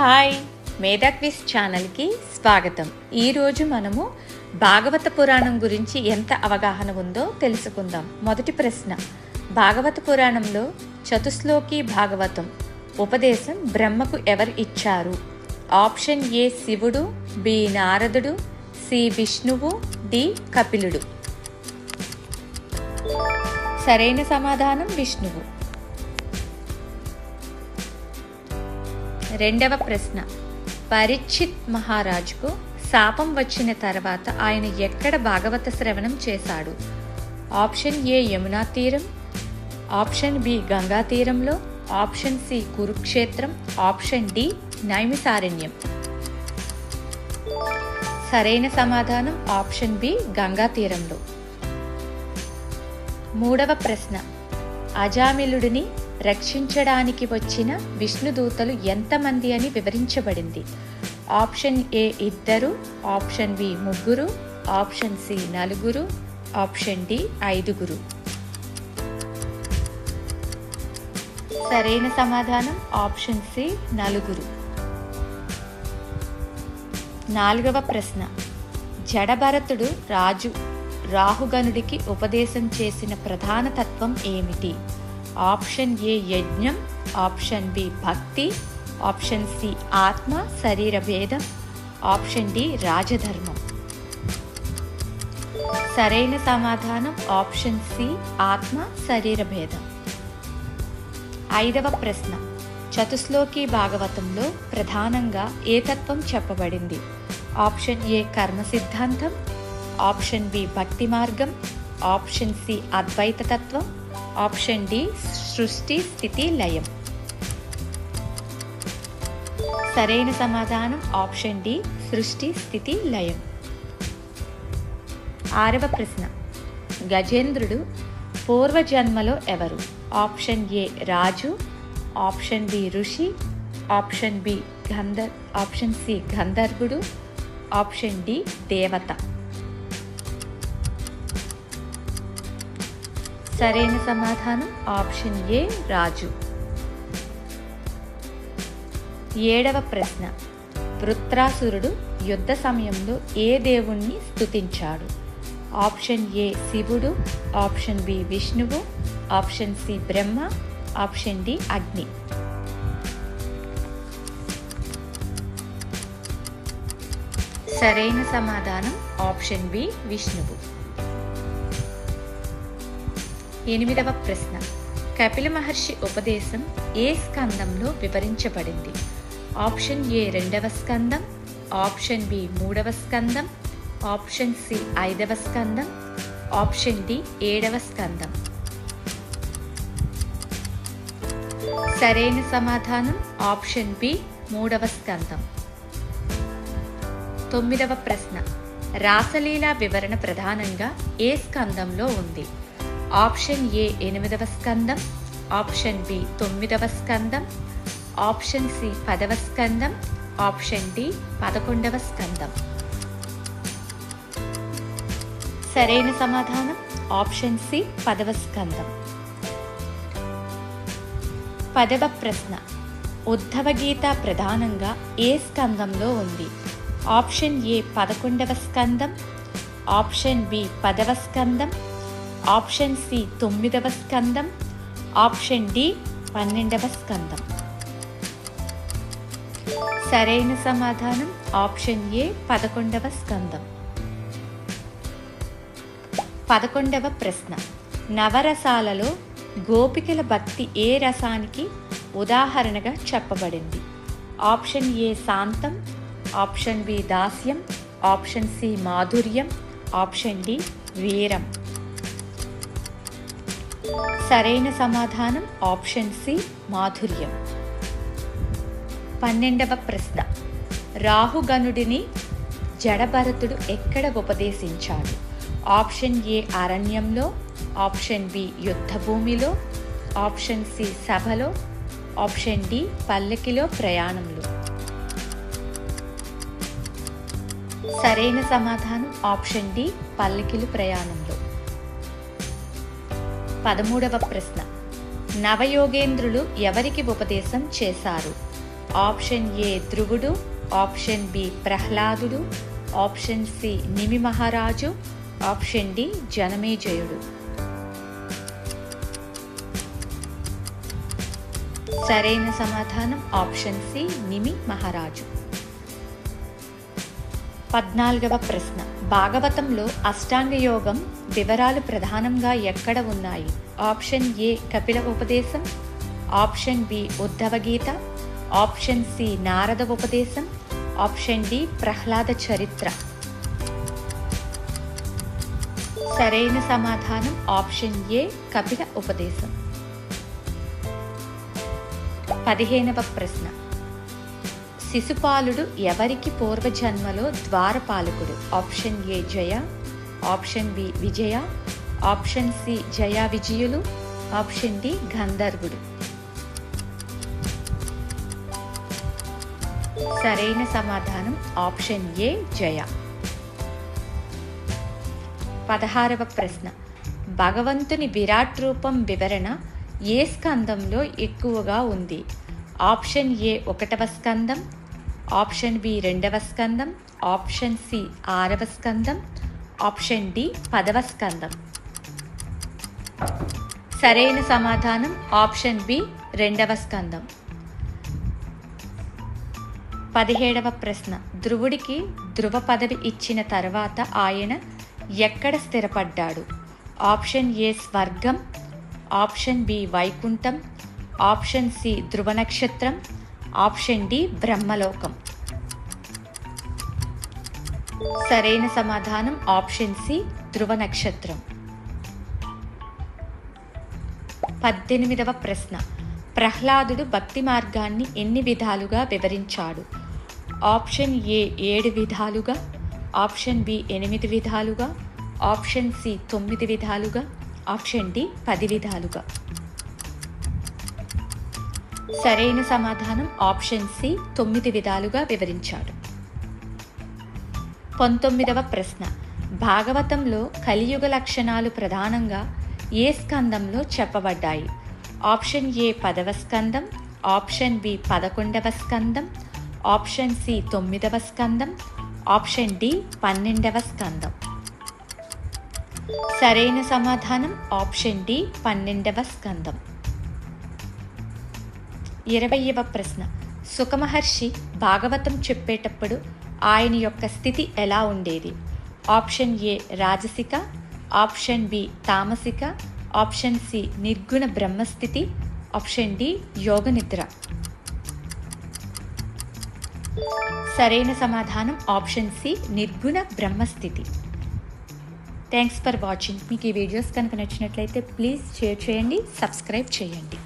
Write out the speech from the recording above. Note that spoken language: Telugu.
హాయ్, మేధా క్విజ్ ఛానల్కి స్వాగతం. ఈరోజు మనము భాగవత పురాణం గురించి ఎంత అవగాహన ఉందో తెలుసుకుందాం. మొదటి ప్రశ్న, భాగవత పురాణంలో చతుశ్లోకి భాగవతం ఉపదేశం బ్రహ్మకు ఎవరు ఇచ్చారు? ఆప్షన్ ఏ శివుడు, బి నారదుడు, సి విష్ణువు, డి కపిలుడు. సరైన సమాధానం విష్ణువు. రెండవ ప్రశ్న, పరీక్షిత్ మహారాజుకు శాపం వచ్చిన తర్వాత ఆయన ఎక్కడ భాగవత శ్రవణం చేశాడు? ఆప్షన్ ఏ యమునా తీరం, ఆప్షన్ బి గంగా తీరంలో, ఆప్షన్ సి కురుక్షేత్రం, ఆప్షన్ డి నైమిసారణ్యం. సరైన సమాధానం ఆప్షన్ బి గంగా తీరంలో. మూడవ ప్రశ్న, అజామిలుడిని రక్షించడానికి వచ్చిన విష్ణుదూతలు ఎంతమంది అని వివరించబడింది? Option A 2, option B 3, option C 4, option D 5. సరైన సమాధానం ఆప్షన్ సి 4. నాలుగవ ప్రశ్న, జడభరతుడు రాహుగణుడికి ఉపదేశం చేసిన ప్రధాన తత్వం ఏమిటి? ఆప్షన్ ఏ యజ్ఞం, ఆప్షన్ బి భక్తి, ఆప్షన్ సి ఆత్మ శరీర భేదం, ఆప్షన్ డి రాజధర్మం. సరైన సమాధానం ఆప్షన్ సి ఆత్మ శరీర భేదం. ఐదవ ప్రశ్న, చతుశ్లోకి భాగవతంలో ప్రధానంగా ఏ తత్వం చెప్పబడింది? ఆప్షన్ ఏ కర్మ సిద్ధాంతం, ఆప్షన్ బి భక్తి మార్గం, ఆప్షన్ సి అద్వైత తత్వం, ఆప్షన్ డి సృష్టి స్థితి లయం. సరైన సమాధానం ఆప్షన్ డి సృష్టి స్థితి లయం. ఆరవ ప్రశ్న, గజేంద్రుడు పూర్వజన్మలో ఎవరు? ఆప్షన్ ఏ రాజు, ఆప్షన్ బి ఋషి, ఆప్షన్ సి గంధర్వుడు, ఆప్షన్ డి దేవత. సరైన సమాధానం ఆప్షన్ ఏ రాజు. ఏడవ ప్రశ్న, వృత్రాసురుడు యుద్ధ సమయంలో ఏ దేవుణ్ణి స్తుతించాడు? ఆప్షన్ ఏ శివుడు, ఆప్షన్ బి విష్ణువు, ఆప్షన్ సి బ్రహ్మ, ఆప్షన్ డి అగ్ని. సరైన సమాధానం ఆప్షన్ బి విష్ణువు. ఎనిమిదవ ప్రశ్న, కపిల మహర్షి ఉపదేశం ఏ స్కందంలో వివరించబడింది? ఆప్షన్ ఏ 2వ స్కందం, ఆప్షన్ బి 3వ స్కందం, ఆప్షన్ సి 5వ స్కందం, ఆప్షన్ డి 7వ స్కందం. సరైన సమాధానం ఆప్షన్ బి 3వ స్కందం. 9వ ప్రశ్న, రాసలీలా వివరణ ప్రధానంగా ఏ స్కందంలో ఉంది? ఆప్షన్ ఏ 8వ స్కందం, ఆప్షన్ బి 9వ స్కందం, ఆప్షన్ సి 10వ స్కందం, ఆప్షన్ డి 11వ స్కందం. సరైన సమాధానం ఆప్షన్ సి 10వ స్కందం. 10వ ప్రశ్న, ఉద్ధవ గీత ప్రధానంగా ఏ స్కందంలో ఉంది? ఆప్షన్ ఏ 11వ స్కందం, ఆప్షన్ బి 10వ స్కందం, ఆప్షన్ సి 9వ స్కందం, ఆప్షన్ డి 12వ స్కందం. సరైన సమాధానం ఆప్షన్ ఏ 11వ స్కందం. 11వ ప్రశ్న, నవరసాలలో గోపికల భక్తి ఏ రసానికి ఉదాహరణగా చెప్పబడింది? ఆప్షన్ ఏ శాంతం, ఆప్షన్ బి దాస్యం, ఆప్షన్ సి మాధుర్యం, ఆప్షన్ డి వీరం. సరైన సమాధానం ఆప్షన్ సి మాధుర్యం. 12వ ప్రశ్న, రాహుగణుడిని జడభరతుడు ఎక్కడ ఉపదేశించాడు? ఆప్షన్ ఏ అరణ్యంలో, ఆప్షన్ బి యుద్ధ భూమిలో, ఆప్షన్ సి సభలో, ఆప్షన్ డి పల్లకిలో ప్రయాణంలో. సరైన సమాధానం ఆప్షన్ డి పల్లకిలు ప్రయాణంలో. 13వ ప్రశ్న, నవయోగేంద్రులు ఎవరికి ఉపదేశం చేశారు? ఆప్షన్ ఏ ధ్రువుడు, ఆప్షన్ బి ప్రహ్లాదుడు, ఆప్షన్ సి నిమి మహారాజు, ఆప్షన్ డి జనమేజయుడు. సరైన సమాధానం ఆప్షన్ సి నిమి మహారాజు. 14వ ప్రశ్న. భాగవతంలో అష్టాంగ యోగం వివరాలు ప్రధానంగా ఎక్కడ ఉన్నాయి? ఆప్షన్ ఏ కపిల ఉపదేశం, ఆప్షన్ బి ఉద్ధవ గీత, ఆప్షన్ సి నారద ఉపదేశం, ఆప్షన్ డి ప్రహ్లాద చరిత్ర. సరైన సమాధానం ఆప్షన్ ఏ కపిల ఉపదేశం. 15వ ప్రశ్న. శిశుపాలుడు ఎవరికి పూర్వజన్మలో ద్వారపాలకుడు? Option A Jaya, option B Vijaya, option C Jaya విజయులు, ఆప్షన్ డి గంధర్వుడు. సరైన సమాధానం ఆప్షన్ ఏ జయ. 16వ ప్రశ్న. భగవంతుని విరాట్ రూపం వివరణ ఏ స్కందంలో ఎక్కువగా ఉంది? ఆప్షన్ ఏ 1వ స్కందం, ఆప్షన్ బి 2వ స్కందం, ఆప్షన్ సి 6వ స్కందం, ఆప్షన్ డి 10వ స్కందం. సరైన సమాధానం ఆప్షన్ బి 2వ స్కందం. 17వ ప్రశ్న. ధ్రువుడికి ధ్రువ పదవి ఇచ్చిన తర్వాత ఆయన ఎక్కడ స్థిరపడ్డాడు? ఆప్షన్ ఏ స్వర్గం, option B Vaikuntham, option C Dhruva నక్షత్రం, ఆప్షన్ డి బ్రహ్మలోకం. సరైన సమాధానం ఆప్షన్ సి ధ్రువ నక్షత్రం. 18వ ప్రశ్న. ప్రహ్లాదుడు భక్తి మార్గాన్ని ఎన్ని విధాలుగా వివరించాడు? ఆప్షన్ ఏ 7 విధాలుగా, ఆప్షన్ బి 8 విధాలుగా, ఆప్షన్ సి 9 విధాలుగా, ఆప్షన్ డి 10 విధాలుగా. సరైన సమాధానం ఆప్షన్ సి 9 విధాలుగా వివరించాడు. 19వ ప్రశ్న. భాగవతంలో కలియుగ లక్షణాలు ప్రధానంగా ఏ స్కందంలో చెప్పబడ్డాయి? ఆప్షన్ ఏ 10వ స్కందం, ఆప్షన్ బి 11వ స్కందం, ఆప్షన్ సి 9వ స్కందం, ఆప్షన్ డి 12వ స్కందం. సరైన సమాధానం ఆప్షన్ డి 12వ స్కందం. 20వ ప్రశ్న. సుఖమహర్షి భాగవతం చెప్పేటప్పుడు ఆయన యొక్క స్థితి ఎలా ఉండేది? ఆప్షన్ ఏ రాజసిక, ఆప్షన్ బి తామసిక, ఆప్షన్ సి నిర్గుణ బ్రహ్మస్థితి, ఆప్షన్ డి యోగ నిద్ర. సరైన సమాధానం ఆప్షన్ సి నిర్గుణ బ్రహ్మస్థితి. Thanks for watching. మీకు ఈ వీడియోస్ కనుక నచ్చినట్లయితే ప్లీజ్ షేర్ చేయండి, సబ్స్క్రైబ్ చేయండి.